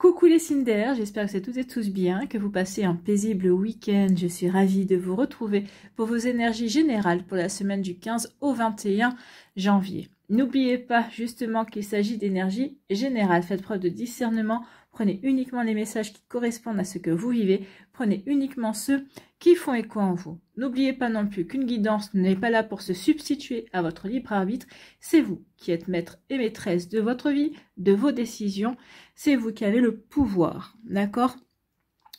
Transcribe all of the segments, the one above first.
Coucou les signes d'air, j'espère que c'est toutes et tous bien, que vous passez un paisible week-end. Je suis ravie de vous retrouver pour vos énergies générales pour la semaine du 15 au 21 janvier. N'oubliez pas justement qu'il s'agit d'énergie générale. Faites preuve de discernement, prenez uniquement les messages qui correspondent à ce que vous vivez, prenez uniquement ceux qui font écho en vous. N'oubliez pas non plus qu'une guidance n'est pas là pour se substituer à votre libre arbitre, c'est vous qui êtes maître et maîtresse de votre vie, de vos décisions, c'est vous qui avez le pouvoir, d'accord?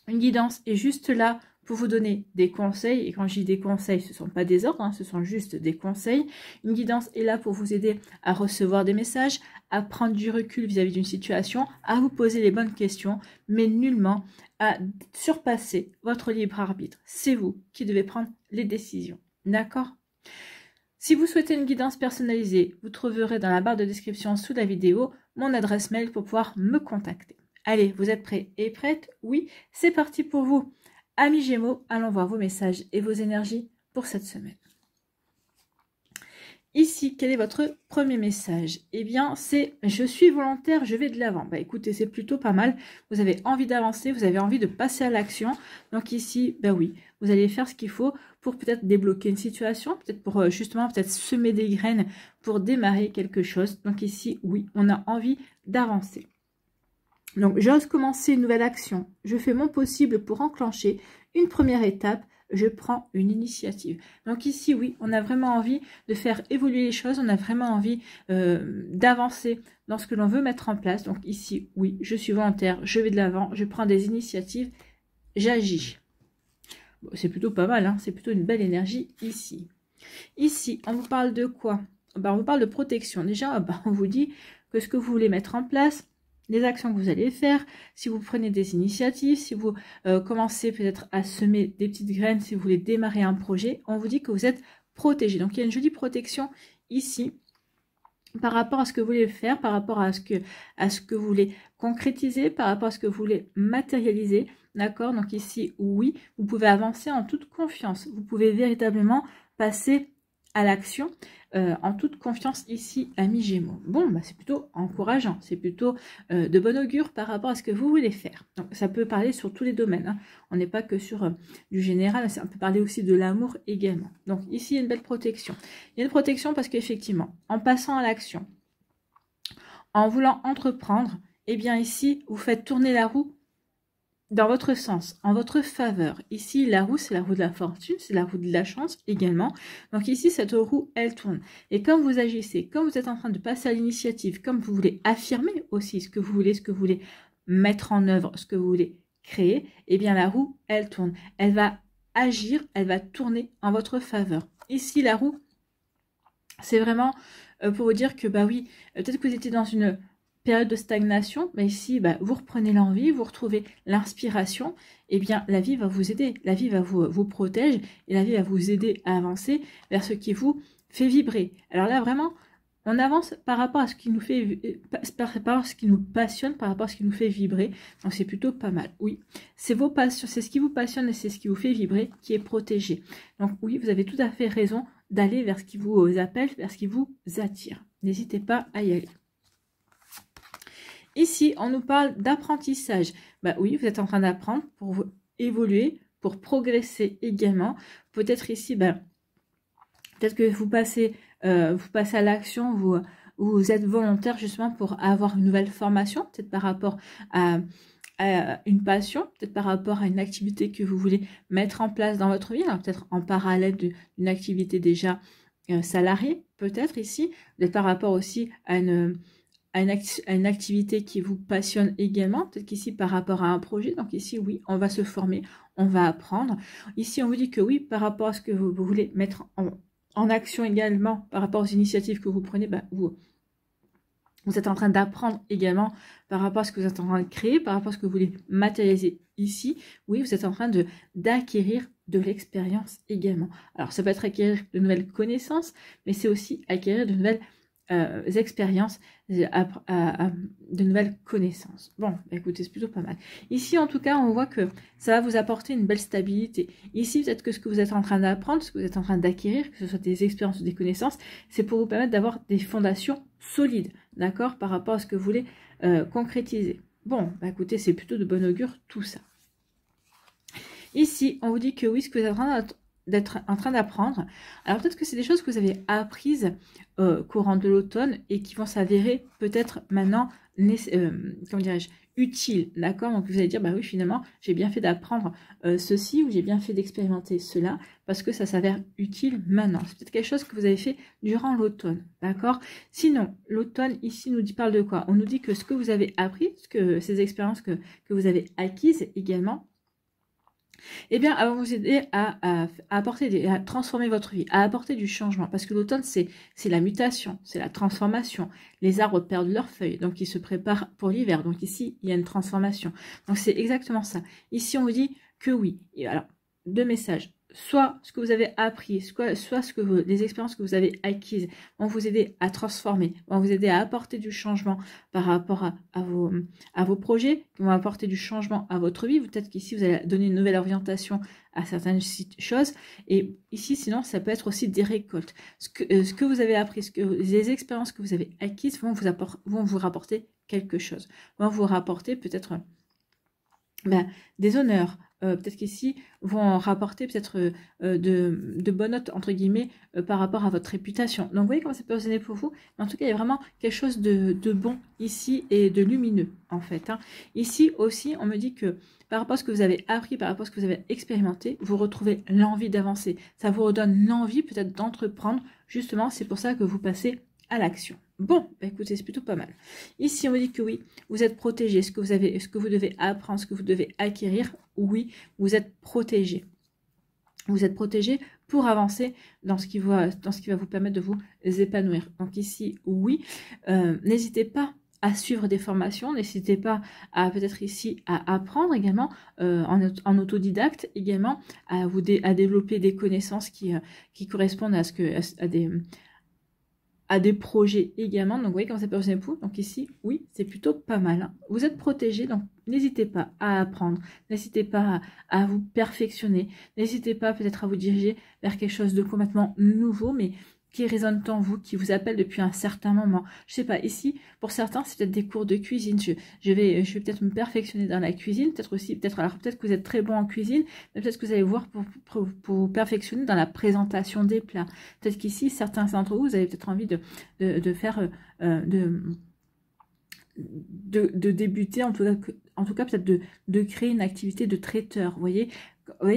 Une guidance est juste là pour vous donner des conseils, et quand je dis des conseils, ce ne sont pas des ordres, hein, ce sont juste des conseils. Une guidance est là pour vous aider à recevoir des messages, à prendre du recul vis-à-vis d'une situation, à vous poser les bonnes questions, mais nullement à surpasser votre libre arbitre. C'est vous qui devez prendre les décisions, d'accord? Si vous souhaitez une guidance personnalisée, vous trouverez dans la barre de description sous la vidéo mon adresse mail pour pouvoir me contacter. Allez, vous êtes prêts et prêtes? Oui, c'est parti pour vous. Amis Gémeaux, allons voir vos messages et vos énergies pour cette semaine. Ici, quel est votre premier message? Eh bien, c'est « Je suis volontaire, je vais de l'avant ». Bah, écoutez, c'est plutôt pas mal. Vous avez envie d'avancer, vous avez envie de passer à l'action. Donc ici, bah oui, vous allez faire ce qu'il faut pour peut-être débloquer une situation, peut-être pour justement peut-être semer des graines pour démarrer quelque chose. Donc ici, oui, on a envie d'avancer. Donc, j'ose commencer une nouvelle action. Je fais mon possible pour enclencher une première étape. Je prends une initiative. Donc ici, oui, on a vraiment envie de faire évoluer les choses. On a vraiment envie d'avancer dans ce que l'on veut mettre en place. Donc ici, oui, je suis volontaire. Je vais de l'avant. Je prends des initiatives. J'agis. Bon, c'est plutôt pas mal, hein, c'est plutôt une belle énergie ici. Ici, on vous parle de quoi? Ben, on vous parle de protection. Déjà, ben, on vous dit que ce que vous voulez mettre en place, les actions que vous allez faire, si vous prenez des initiatives, si vous commencez peut-être à semer des petites graines, si vous voulez démarrer un projet, on vous dit que vous êtes protégé. Donc il y a une jolie protection ici par rapport à ce que vous voulez faire, par rapport à ce que vous voulez concrétiser, par rapport à ce que vous voulez matérialiser. D'accord? Donc ici, oui, vous pouvez avancer en toute confiance. Vous pouvez véritablement passer à l'action en toute confiance ici, amis Gémeaux. Bon, bah, c'est plutôt encourageant, c'est plutôt de bon augure par rapport à ce que vous voulez faire. Donc, ça peut parler sur tous les domaines, hein. On n'est pas que sur du général, ça peut parler aussi de l'amour également. Donc ici, il y a une belle protection. Il y a une protection parce qu'effectivement, en passant à l'action, en voulant entreprendre, eh bien ici, vous faites tourner la roue dans votre sens, en votre faveur. Ici, la roue, c'est la roue de la fortune, c'est la roue de la chance également. Donc ici, cette roue, elle tourne. Et comme vous agissez, comme vous êtes en train de passer à l'initiative, comme vous voulez affirmer aussi ce que vous voulez mettre en œuvre, ce que vous voulez créer, eh bien la roue, elle tourne. Elle va agir, elle va tourner en votre faveur. Ici, la roue, c'est vraiment pour vous dire que, bah oui, peut-être que vous étiez dans une période de stagnation, mais ici, bah, vous reprenez l'envie, vous retrouvez l'inspiration, et bien la vie va vous aider, la vie va vous protéger, et la vie va vous aider à avancer vers ce qui vous fait vibrer. Alors là, vraiment, on avance par rapport à ce qui nous fait, par rapport à ce qui nous passionne, par rapport à ce qui nous fait vibrer, donc c'est plutôt pas mal. Oui, c'est vos passions, c'est ce qui vous passionne et c'est ce qui vous fait vibrer qui est protégé. Donc oui, vous avez tout à fait raison d'aller vers ce qui vous appelle, vers ce qui vous attire. N'hésitez pas à y aller. Ici, on nous parle d'apprentissage. Bah oui, vous êtes en train d'apprendre pour évoluer, pour progresser également. Peut-être ici, bah, peut-être que vous passez à l'action, vous êtes volontaire justement pour avoir une nouvelle formation, peut-être par rapport à une passion, peut-être par rapport à une activité que vous voulez mettre en place dans votre vie, peut-être en parallèle d'une activité déjà salariée, peut-être ici, peut-être par rapport aussi à une activité qui vous passionne également, peut-être qu'ici par rapport à un projet, donc ici oui, on va se former, on va apprendre. Ici on vous dit que oui, par rapport à ce que vous voulez mettre en action également, par rapport aux initiatives que vous prenez, bah, vous êtes en train d'apprendre également par rapport à ce que vous êtes en train de créer, par rapport à ce que vous voulez matérialiser ici. Oui, vous êtes en train d'acquérir de l'expérience également. Alors ça peut être acquérir de nouvelles connaissances, mais c'est aussi acquérir de nouvelles expériences, de nouvelles connaissances. Bon, bah écoutez, c'est plutôt pas mal. Ici, en tout cas, on voit que ça va vous apporter une belle stabilité. Ici, peut-être que ce que vous êtes en train d'apprendre, ce que vous êtes en train d'acquérir, que ce soit des expériences ou des connaissances, c'est pour vous permettre d'avoir des fondations solides, d'accord, par rapport à ce que vous voulez concrétiser. Bon, bah écoutez, c'est plutôt de bon augure tout ça. Ici, on vous dit que oui, ce que vous êtes en train d'apprendre, alors peut-être que c'est des choses que vous avez apprises courant de l'automne et qui vont s'avérer peut-être maintenant, comment dirais-je, utiles, d'accord? Donc vous allez dire, bah oui, finalement, j'ai bien fait d'apprendre ceci ou j'ai bien fait d'expérimenter cela parce que ça s'avère utile maintenant. C'est peut-être quelque chose que vous avez fait durant l'automne, d'accord? Sinon, l'automne ici parle de quoi? On nous dit que ce que vous avez appris, ces expériences que vous avez acquises également, eh bien, elle va vous aider à apporter à transformer votre vie, à apporter du changement. Parce que l'automne, c'est la mutation, c'est la transformation. Les arbres perdent leurs feuilles, donc ils se préparent pour l'hiver. Donc ici, il y a une transformation. Donc c'est exactement ça. Ici, on vous dit que oui. Et alors, deux messages. Soit ce que vous avez appris, soit les expériences que vous avez acquises vont vous aider à transformer, vont vous aider à apporter du changement par rapport à vos projets, qui vont apporter du changement à votre vie. Peut-être qu'ici, vous allez donner une nouvelle orientation à certaines choses. Et ici, sinon, ça peut être aussi des récoltes. Ce que vous avez appris, les expériences que vous avez acquises vont vous rapporter quelque chose. Vont vous rapporter peut-être des honneurs. Peut-être qu'ici, vont rapporter peut-être de bonnes notes, entre guillemets, par rapport à votre réputation. Donc, vous voyez comment ça peut résonner pour vous. Mais en tout cas, il y a vraiment quelque chose de bon ici et de lumineux, en fait. Hein. Ici aussi, on me dit que par rapport à ce que vous avez appris, par rapport à ce que vous avez expérimenté, vous retrouvez l'envie d'avancer. Ça vous redonne l'envie peut-être d'entreprendre. Justement, c'est pour ça que vous passez à l'action. Bon, bah écoutez, c'est plutôt pas mal. Ici, on me dit que oui, vous êtes protégé. Ce que vous devez apprendre, ce que vous devez acquérir, oui, vous êtes protégé. Vous êtes protégé pour avancer dans ce qui va vous permettre de vous épanouir. Donc ici, oui, n'hésitez pas à suivre des formations, n'hésitez pas à peut-être ici à apprendre également en autodidacte également à développer des connaissances qui correspondent à des projets également. Donc, vous voyez comment ça peut résonner pour vous. Donc, ici, oui, c'est plutôt pas mal. Hein. Vous êtes protégé, donc n'hésitez pas à apprendre. N'hésitez pas à vous perfectionner. N'hésitez pas peut-être à vous diriger vers quelque chose de complètement nouveau, mais qui résonne en vous, qui vous appelle depuis un certain moment. Je sais pas, ici, pour certains, c'est peut-être des cours de cuisine. Je vais peut-être me perfectionner dans la cuisine. Peut-être que vous êtes très bon en cuisine, mais peut-être que vous allez voir pour vous perfectionner dans la présentation des plats. Peut-être qu'ici, certains d'entre vous avez peut-être envie de faire, de débuter, en tout cas peut-être de créer une activité de traiteur, vous voyez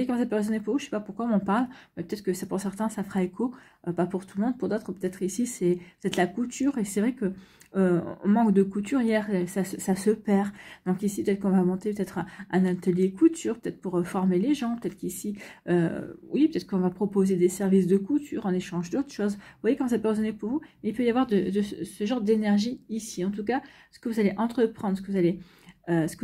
comment ça peut résonner pour vous, je sais pas pourquoi on m'en parle, mais peut-être que pour certains ça fera écho, pas pour tout le monde, pour d'autres peut-être ici c'est peut-être la couture, et c'est vrai que on manque de couture hier, ça se perd, donc ici peut-être qu'on va monter peut-être un atelier couture, peut-être pour former les gens, peut-être qu'ici, oui, peut-être qu'on va proposer des services de couture en échange d'autres choses, vous voyez comment ça peut résonner pour vous, mais il peut y avoir de ce genre d'énergie ici, en tout cas, ce que vous allez entreprendre, ce que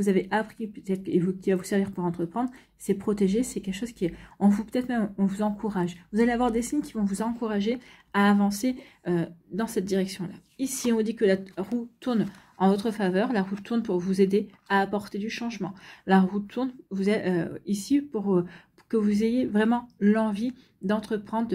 vous avez appris peut-être et qui va vous servir pour entreprendre, c'est protéger, c'est quelque chose qui est, on vous encourage. Vous allez avoir des signes qui vont vous encourager à avancer dans cette direction-là. Ici, on dit que la roue tourne en votre faveur, la roue tourne pour vous aider à apporter du changement. La roue tourne, vous êtes ici pour que vous ayez vraiment l'envie d'entreprendre,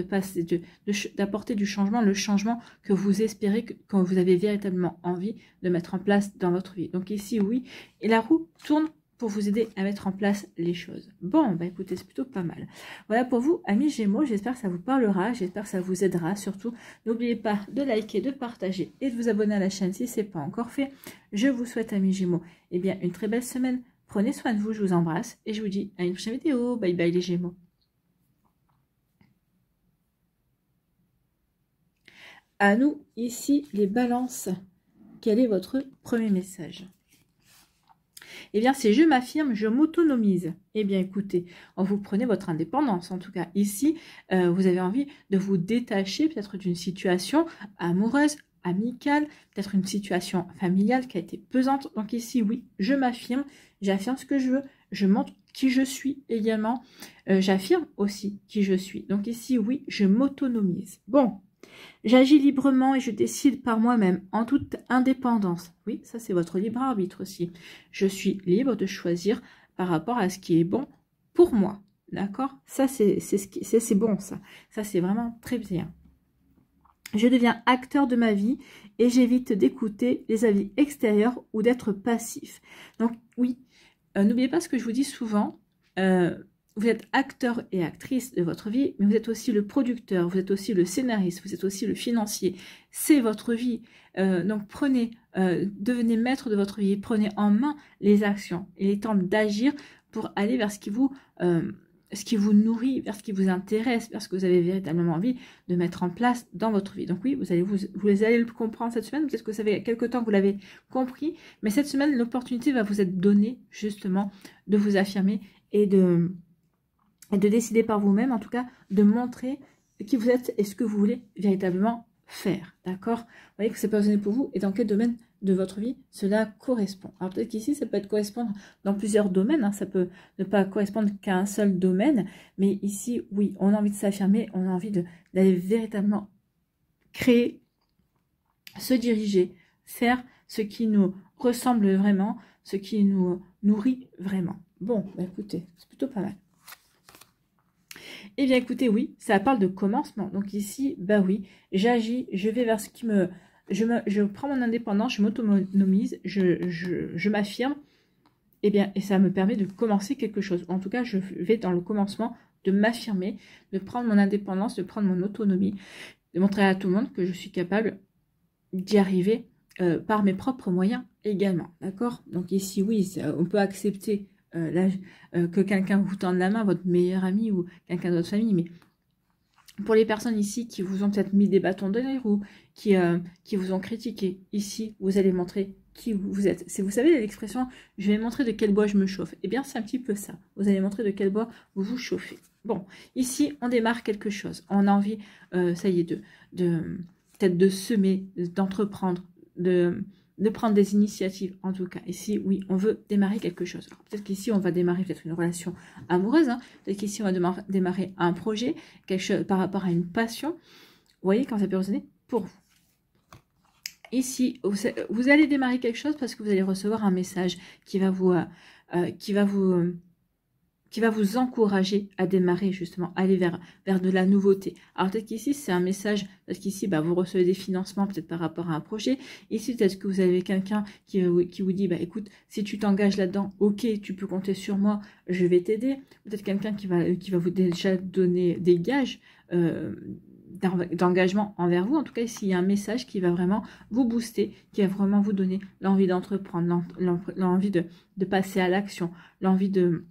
d'apporter du changement, le changement que vous espérez, que vous avez véritablement envie de mettre en place dans votre vie. Donc ici, oui, et la roue tourne pour vous aider à mettre en place les choses. Bon, bah écoutez, c'est plutôt pas mal. Voilà pour vous, amis Gémeaux, j'espère que ça vous parlera, j'espère que ça vous aidera. Surtout, n'oubliez pas de liker, de partager et de vous abonner à la chaîne si ce n'est pas encore fait. Je vous souhaite, amis Gémeaux, eh bien, une très belle semaine. Prenez soin de vous, je vous embrasse et je vous dis à une prochaine vidéo. Bye bye les Gémeaux. À nous, ici, les balances. Quel est votre premier message? Eh bien, c'est je m'affirme, je m'autonomise. Eh bien, écoutez, vous prenez votre indépendance. En tout cas, ici, vous avez envie de vous détacher peut-être d'une situation amoureuse, amicale, peut-être une situation familiale qui a été pesante. Donc ici, oui, je m'affirme, j'affirme ce que je veux, je montre qui je suis également, j'affirme aussi qui je suis. Donc ici, oui, je m'autonomise. Bon, j'agis librement et je décide par moi-même, en toute indépendance. Oui, ça c'est votre libre arbitre aussi. Je suis libre de choisir par rapport à ce qui est bon pour moi. D'accord? Ça c'est bon ça. Ça c'est vraiment très bien. Je deviens acteur de ma vie et j'évite d'écouter les avis extérieurs ou d'être passif. Donc oui, n'oubliez pas ce que je vous dis souvent, vous êtes acteur et actrice de votre vie, mais vous êtes aussi le producteur, vous êtes aussi le scénariste, vous êtes aussi le financier. C'est votre vie. Donc prenez, devenez maître de votre vie, prenez en main les actions. Il est temps d'agir pour aller vers ce qui vous nourrit, vers ce qui vous intéresse, vers ce que vous avez véritablement envie de mettre en place dans votre vie. Donc oui, vous allez le comprendre cette semaine, peut-être que ça fait quelque temps que vous l'avez compris, mais cette semaine, l'opportunité va vous être donnée justement de vous affirmer et de décider par vous-même, en tout cas, de montrer qui vous êtes et ce que vous voulez véritablement faire, d'accord? Vous voyez que c'est pas donné pour vous et dans quel domaine de votre vie cela correspond. Alors peut-être qu'ici, ça peut correspondre dans plusieurs domaines, hein, ça peut ne pas correspondre qu'à un seul domaine, mais ici, oui, on a envie de s'affirmer, on a envie d'aller véritablement créer, se diriger, faire ce qui nous ressemble vraiment, ce qui nous nourrit vraiment. Bon, bah écoutez, c'est plutôt pas mal. Eh bien, écoutez, oui, ça parle de commencement. Donc ici, bah oui, j'agis, je vais vers ce qui me... Je prends mon indépendance, je m'autonomise, je m'affirme, eh bien, et ça me permet de commencer quelque chose. En tout cas, je vais dans le commencement de m'affirmer, de prendre mon indépendance, de prendre mon autonomie, de montrer à tout le monde que je suis capable d'y arriver par mes propres moyens également. D'accord? Donc ici, oui, on peut accepter... que quelqu'un vous tende la main, votre meilleur ami ou quelqu'un de votre famille, mais pour les personnes ici qui vous ont peut-être mis des bâtons dans les roues, qui vous ont critiqué, ici, vous allez montrer qui vous êtes. Si vous savez l'expression « je vais montrer de quel bois je me chauffe », eh bien, c'est un petit peu ça. Vous allez montrer de quel bois vous vous chauffez. Bon, ici, on démarre quelque chose. On a envie, ça y est, peut-être de semer, d'entreprendre, de prendre des initiatives, en tout cas. Ici, oui, on veut démarrer quelque chose. Peut-être qu'ici, on va démarrer peut-être une relation amoureuse. Hein. Peut-être qu'ici, on va démarrer un projet, quelque chose par rapport à une passion. Vous voyez, quand ça peut résonner pour vous. Ici, vous allez démarrer quelque chose parce que vous allez recevoir un message qui va vous encourager à démarrer, justement, aller vers de la nouveauté. Alors peut-être qu'ici, c'est un message, parce qu'ici, bah, vous recevez des financements peut-être par rapport à un projet. Ici, peut-être que vous avez quelqu'un qui vous dit, bah, écoute, si tu t'engages là-dedans, ok, tu peux compter sur moi, je vais t'aider. Peut-être quelqu'un qui va vous déjà donner des gages d'engagement envers vous. En tout cas, ici, il y a un message qui va vraiment vous booster, qui va vraiment vous donner l'envie d'entreprendre, l'envie de passer à l'action, l'envie de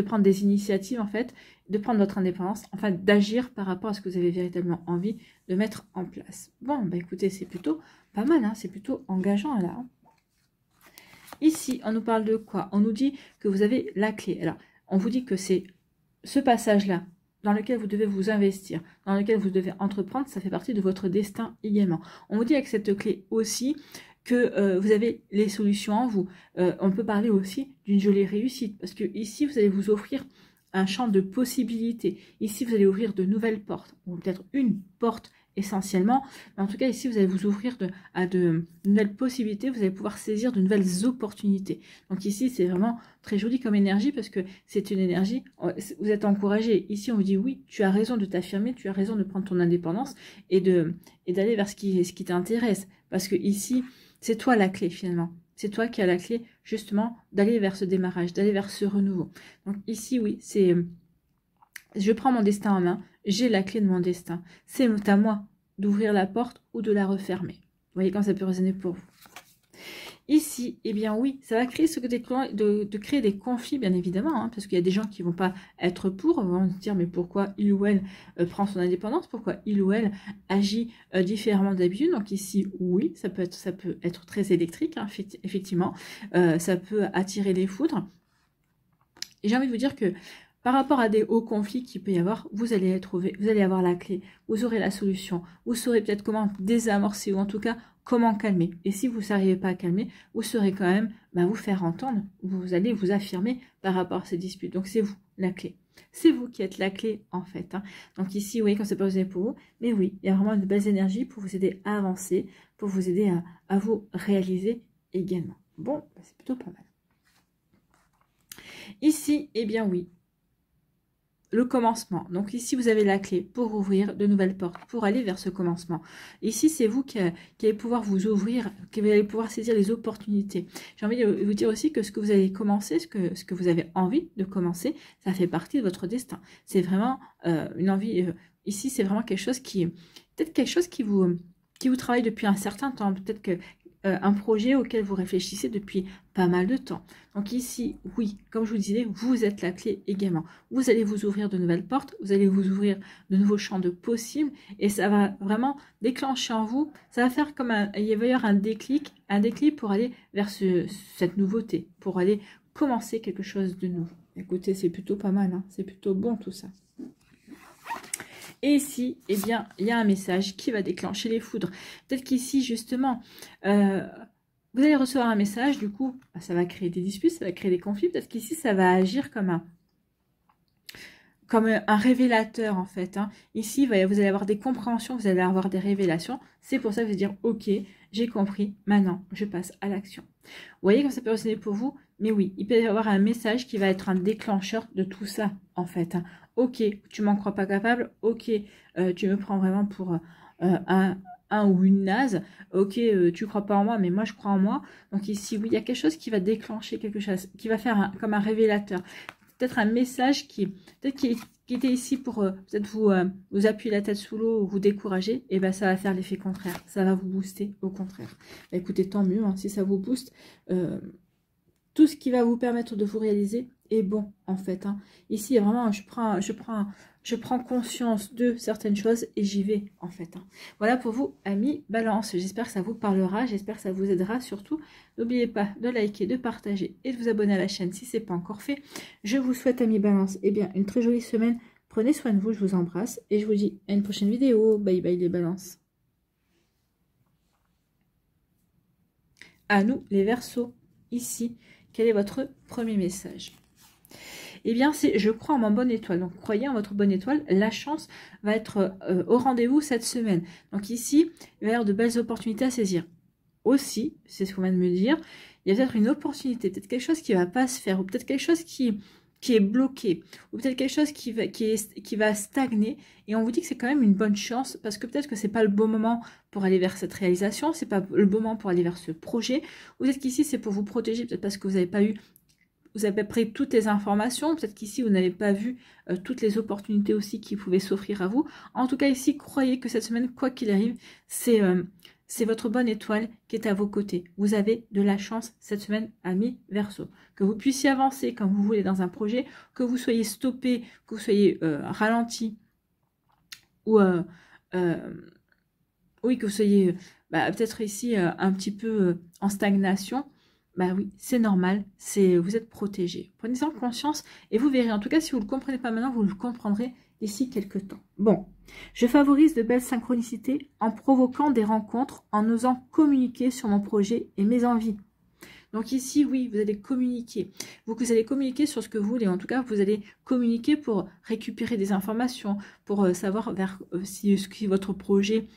prendre des initiatives, en fait, de prendre votre indépendance, enfin d'agir par rapport à ce que vous avez véritablement envie de mettre en place. Bon, bah écoutez, c'est plutôt pas mal, hein, c'est plutôt engageant là. Hein. Ici, on nous parle de quoi? On nous dit que vous avez la clé. Alors, on vous dit que c'est ce passage-là dans lequel vous devez vous investir, dans lequel vous devez entreprendre, ça fait partie de votre destin également. On vous dit avec cette clé aussi que vous avez les solutions en vous. On peut parler aussi d'une jolie réussite, parce que ici, vous allez vous offrir un champ de possibilités. Ici, vous allez ouvrir de nouvelles portes, ou peut-être une porte essentiellement. Mais en tout cas, ici, vous allez vous ouvrir à de nouvelles possibilités, vous allez pouvoir saisir de nouvelles opportunités. Donc ici, c'est vraiment très joli comme énergie, parce que c'est une énergie, vous êtes encouragé. Ici, on vous dit, oui, tu as raison de t'affirmer, tu as raison de prendre ton indépendance et d'aller vers ce qui t'intéresse. Parce que ici, c'est toi la clé finalement. C'est toi qui as la clé justement d'aller vers ce démarrage, d'aller vers ce renouveau. Donc ici, oui, c'est je prends mon destin en main, j'ai la clé de mon destin. C'est à moi d'ouvrir la porte ou de la refermer. Vous voyez quand ça peut résonner pour vous. Ici, eh bien oui, ça va créer de créer des conflits, bien évidemment, hein, parce qu'il y a des gens qui ne vont pas être pour, vont se dire, mais pourquoi il ou elle prend son indépendance, pourquoi il ou elle agit différemment d'habitude. Donc ici, oui, ça peut être très électrique, hein, effectivement, ça peut attirer les foudres. Et j'ai envie de vous dire que par rapport à des hauts conflits qu'il peut y avoir, vous allez avoir la clé, vous aurez la solution, vous saurez peut-être comment désamorcer ou en tout cas comment calmer. Et si vous n'arrivez pas à calmer, vous saurez quand même vous faire entendre, vous allez vous affirmer par rapport à ces disputes. Donc c'est vous la clé. C'est vous qui êtes la clé en fait. Hein. Donc ici, vous voyez quand c'est pas osé pour vous, mais oui, il y a vraiment de belles énergies pour vous aider à avancer, pour vous aider à vous réaliser également. Bon, c'est plutôt pas mal. Ici, eh bien oui. le commencement. Donc ici, vous avez la clé pour ouvrir de nouvelles portes, pour aller vers ce commencement. Ici, c'est vous qui allez pouvoir vous ouvrir, qui allez pouvoir saisir les opportunités. J'ai envie de vous dire aussi que ce que vous allez commencer, ce que vous avez envie de commencer, ça fait partie de votre destin. C'est vraiment une envie. Ici, c'est vraiment quelque chose peut-être quelque chose qui vous travaille depuis un certain temps. Peut-être que un projet auquel vous réfléchissez depuis pas mal de temps. Donc ici, oui, comme je vous disais, vous êtes la clé également. Vous allez vous ouvrir de nouvelles portes, vous allez vous ouvrir de nouveaux champs de possibles, et ça va vraiment déclencher en vous, ça va faire comme il va y avoir un déclic pour aller vers cette nouveauté, pour aller commencer quelque chose de nouveau. Écoutez, c'est plutôt pas mal, hein, c'est plutôt bon tout ça. Et ici, eh bien, il y a un message qui va déclencher les foudres. Peut-être qu'ici, justement, vous allez recevoir un message, du coup, ça va créer des disputes, ça va créer des conflits. Peut-être qu'ici, ça va agir comme un révélateur, en fait. Hein. Ici, vous allez avoir des compréhensions, vous allez avoir des révélations. C'est pour ça que vous allez dire, ok, j'ai compris, maintenant, je passe à l'action. Vous voyez comme ça peut résonner pour vous? Mais oui, il peut y avoir un message qui va être un déclencheur de tout ça, en fait. Hein. Ok, tu m'en crois pas capable. Ok, tu me prends vraiment pour un ou une naze. Ok, tu crois pas en moi, mais moi je crois en moi. Donc ici, oui, il y a quelque chose qui va déclencher quelque chose, qui va faire comme un révélateur. Peut-être un message qui était ici pour peut-être vous appuyer la tête sous l'eau ou vous décourager. Et ben ça va faire l'effet contraire. Ça va vous booster au contraire. Bah, écoutez, tant mieux hein, si ça vous booste. Tout ce qui va vous permettre de vous réaliser est bon en fait. Hein. Ici, vraiment, je prends conscience de certaines choses et j'y vais en fait. Hein. Voilà pour vous, amis Balance. J'espère que ça vous parlera, j'espère que ça vous aidera. Surtout, n'oubliez pas de liker, de partager et de vous abonner à la chaîne si ce n'est pas encore fait. Je vous souhaite, amis Balance, eh bien, une très jolie semaine. Prenez soin de vous, je vous embrasse et je vous dis à une prochaine vidéo. Bye bye les balances. À nous les Verseaux, ici. Quel est votre premier message? Eh bien, c'est je crois en ma bonne étoile. Donc, croyez en votre bonne étoile. La chance va être au rendez-vous cette semaine. Donc ici, il va y avoir de belles opportunités à saisir. Aussi, c'est ce qu'on vient de me dire, il y a peut-être une opportunité, peut-être quelque chose qui ne va pas se faire, ou peut-être quelque chose qui est bloqué, ou peut-être quelque chose qui va stagner, et on vous dit que c'est quand même une bonne chance, parce que peut-être que c'est pas le bon moment pour aller vers cette réalisation, c'est pas le bon moment pour aller vers ce projet, ou peut-être qu'ici c'est pour vous protéger, peut-être parce que vous n'avez pas pris toutes les informations, peut-être qu'ici vous n'avez pas vu toutes les opportunités aussi qui pouvaient s'offrir à vous. En tout cas ici, croyez que cette semaine, quoi qu'il arrive, c'est votre bonne étoile qui est à vos côtés. Vous avez de la chance cette semaine, amis Verseau. Que vous puissiez avancer comme vous voulez dans un projet, que vous soyez stoppé, que vous soyez ralenti, ou oui, que vous soyez peut-être ici un petit peu en stagnation. Bah oui, c'est normal, vous êtes protégé. Prenez-en conscience et vous verrez. En tout cas, si vous ne le comprenez pas maintenant, vous le comprendrez d'ici quelques temps. Bon, je favorise de belles synchronicités en provoquant des rencontres, en osant communiquer sur mon projet et mes envies. Donc ici, oui, vous allez communiquer. Vous allez communiquer sur ce que vous voulez. En tout cas, vous allez communiquer pour récupérer des informations, pour savoir si votre projet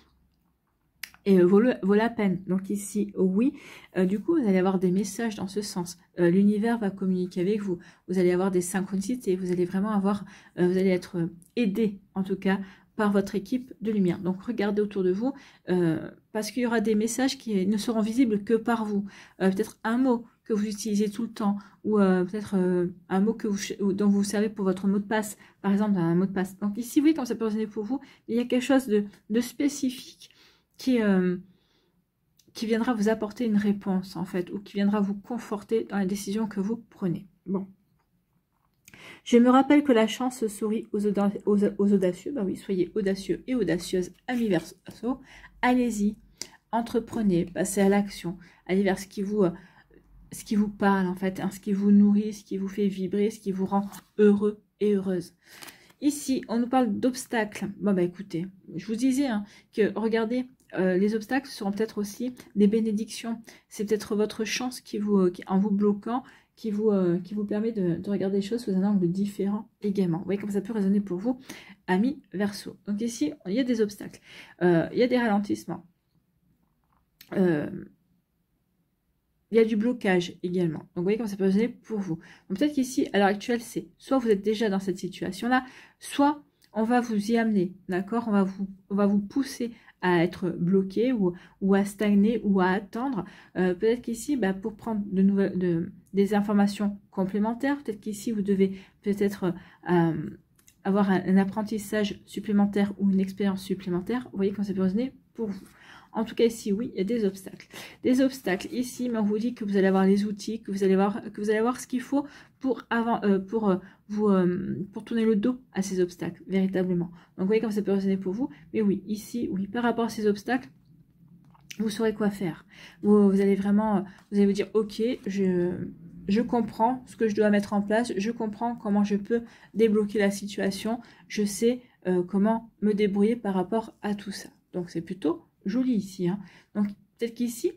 et vaut la peine. Donc ici, oui, du coup, vous allez avoir des messages dans ce sens. L'univers va communiquer avec vous. Vous allez avoir des synchronicités. Vous allez vraiment vous allez être aidé, en tout cas, par votre équipe de lumière. Donc, regardez autour de vous, parce qu'il y aura des messages qui ne seront visibles que par vous. Peut-être un mot que vous utilisez tout le temps, ou peut-être un mot dont vous servez pour votre mot de passe, par exemple, un mot de passe. Donc ici, oui, comme ça peut résonner pour vous, il y a quelque chose de spécifique qui viendra vous apporter une réponse, en fait, ou qui viendra vous conforter dans la décision que vous prenez. Bon. Je me rappelle que la chance sourit aux audacieux. Ben oui, soyez audacieux et audacieuses, amis Verseau. Allez-y, entreprenez, passez à l'action. Allez vers ce qui vous parle, en fait, hein, ce qui vous nourrit, ce qui vous fait vibrer, ce qui vous rend heureux et heureuse. Ici, on nous parle d'obstacles. Bon, bah écoutez, je vous disais hein, que, regardez, les obstacles seront peut-être aussi des bénédictions. C'est peut-être votre chance en vous bloquant, qui vous permet de regarder les choses sous un angle différent également. Vous voyez comme ça peut résonner pour vous, amis Verseau. Donc ici, il y a des obstacles. Il y a des ralentissements. il y a du blocage également. Donc, vous voyez comment ça peut résonner pour vous. Donc, peut-être qu'ici, à l'heure actuelle, c'est soit vous êtes déjà dans cette situation-là, soit on va vous y amener, d'accord? On va vous pousser à être bloqué ou à stagner ou à attendre. Peut-être qu'ici, bah, pour prendre des informations complémentaires, peut-être qu'ici, vous devez peut-être avoir un apprentissage supplémentaire ou une expérience supplémentaire. Vous voyez comment ça peut résonner pour vous. En tout cas, ici, oui, il y a des obstacles. Des obstacles ici, mais on vous dit que vous allez avoir les outils, que vous allez avoir ce qu'il faut pour tourner le dos à ces obstacles, véritablement. Donc, vous voyez comment ça peut résonner pour vous. Mais oui, ici, oui, par rapport à ces obstacles, vous saurez quoi faire. Vous allez vous dire, ok, je comprends ce que je dois mettre en place, je comprends comment je peux débloquer la situation, je sais comment me débrouiller par rapport à tout ça. Donc, c'est plutôt joli ici. Hein. Donc, peut-être qu'ici,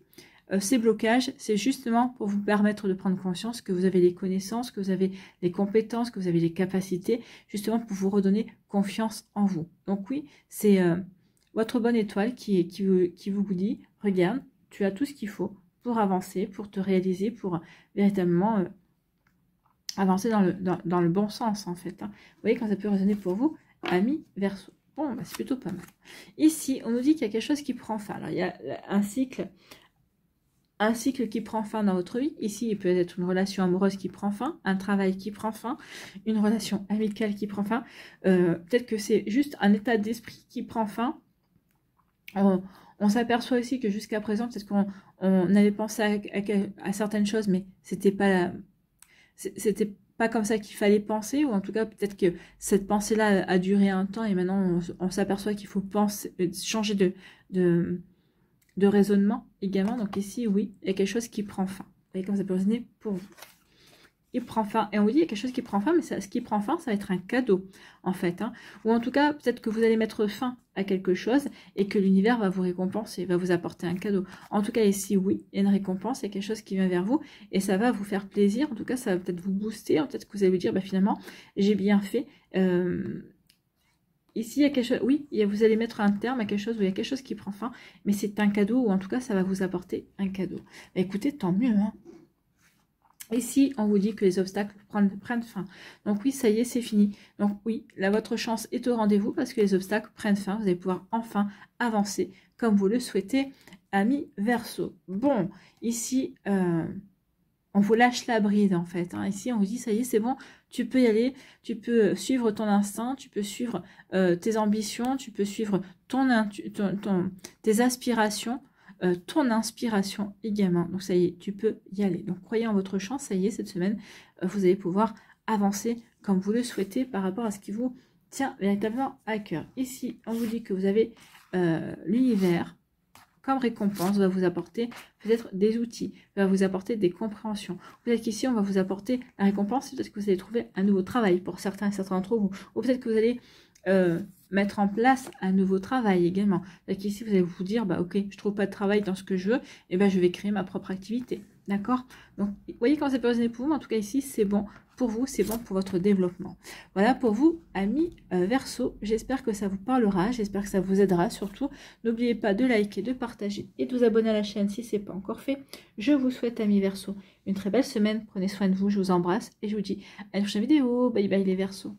ces blocages, c'est justement pour vous permettre de prendre conscience que vous avez les connaissances, que vous avez les compétences, que vous avez les capacités, justement pour vous redonner confiance en vous. Donc oui, c'est votre bonne étoile qui vous dit, regarde, tu as tout ce qu'il faut pour avancer, pour te réaliser, pour véritablement avancer dans le bon sens, en fait. Hein. Vous voyez quand ça peut résonner pour vous, ami Verseau. Bon, bah, c'est plutôt pas mal. Ici, on nous dit qu'il y a quelque chose qui prend fin. Alors, il y a un cycle qui prend fin dans votre vie. Ici, il peut être une relation amoureuse qui prend fin, un travail qui prend fin, une relation amicale qui prend fin. Peut-être que c'est juste un état d'esprit qui prend fin. On s'aperçoit aussi que jusqu'à présent, peut-être qu'on avait pensé à certaines choses, mais c'était pas comme ça qu'il fallait penser, ou en tout cas peut-être que cette pensée-là a duré un temps et maintenant on s'aperçoit qu'il faut changer de raisonnement également. Donc ici, oui, il y a quelque chose qui prend fin. Vous voyez comment ça peut résonner pour vous. Il prend fin. Et on vous dit, il y a quelque chose qui prend fin, mais ce qui prend fin, ça va être un cadeau, en fait. Hein. Ou en tout cas, peut-être que vous allez mettre fin à quelque chose et que l'univers va vous récompenser, va vous apporter un cadeau. En tout cas, ici, oui, il y a une récompense, il y a quelque chose qui vient vers vous et ça va vous faire plaisir. En tout cas, ça va peut-être vous booster. Peut-être que vous allez vous dire, bah, finalement, j'ai bien fait. Ici, il y a quelque chose, oui, vous allez mettre un terme à quelque chose où il y a quelque chose qui prend fin, mais c'est un cadeau, ou en tout cas, ça va vous apporter un cadeau. Bah, écoutez, tant mieux, hein. Ici, on vous dit que les obstacles prennent fin. Donc oui, ça y est, c'est fini. Donc oui, là, votre chance est au rendez-vous parce que les obstacles prennent fin. Vous allez pouvoir enfin avancer comme vous le souhaitez, ami Verseau. Bon, ici, on vous lâche la bride, en fait. Hein. Ici, on vous dit, ça y est, c'est bon, tu peux y aller, tu peux suivre ton instinct, tu peux suivre tes ambitions, tu peux suivre tes aspirations, ton inspiration également. Donc, ça y est, tu peux y aller. Donc, croyez en votre chance, ça y est, cette semaine, vous allez pouvoir avancer comme vous le souhaitez par rapport à ce qui vous tient véritablement à cœur. Ici, on vous dit que vous avez l'univers comme récompense, va vous apporter peut-être des outils, va vous apporter des compréhensions. Peut-être qu'ici, on va vous apporter la récompense, peut-être que vous allez trouver un nouveau travail pour certains d'entre vous. Ou peut-être que vous allez mettre en place un nouveau travail également. Peut-être qu'ici, vous allez vous dire, bah ok, je trouve pas de travail dans ce que je veux, et ben je vais créer ma propre activité. D'accord? Donc, vous voyez comment ça peut résonner pour vous, mais en tout cas ici, c'est bon pour vous, c'est bon pour votre développement. Voilà pour vous, amis Verseau. J'espère que ça vous parlera, j'espère que ça vous aidera surtout. N'oubliez pas de liker, de partager et de vous abonner à la chaîne si ce n'est pas encore fait. Je vous souhaite, amis Verseau, une très belle semaine. Prenez soin de vous, je vous embrasse et je vous dis à la prochaine vidéo. Bye bye les Verseaux.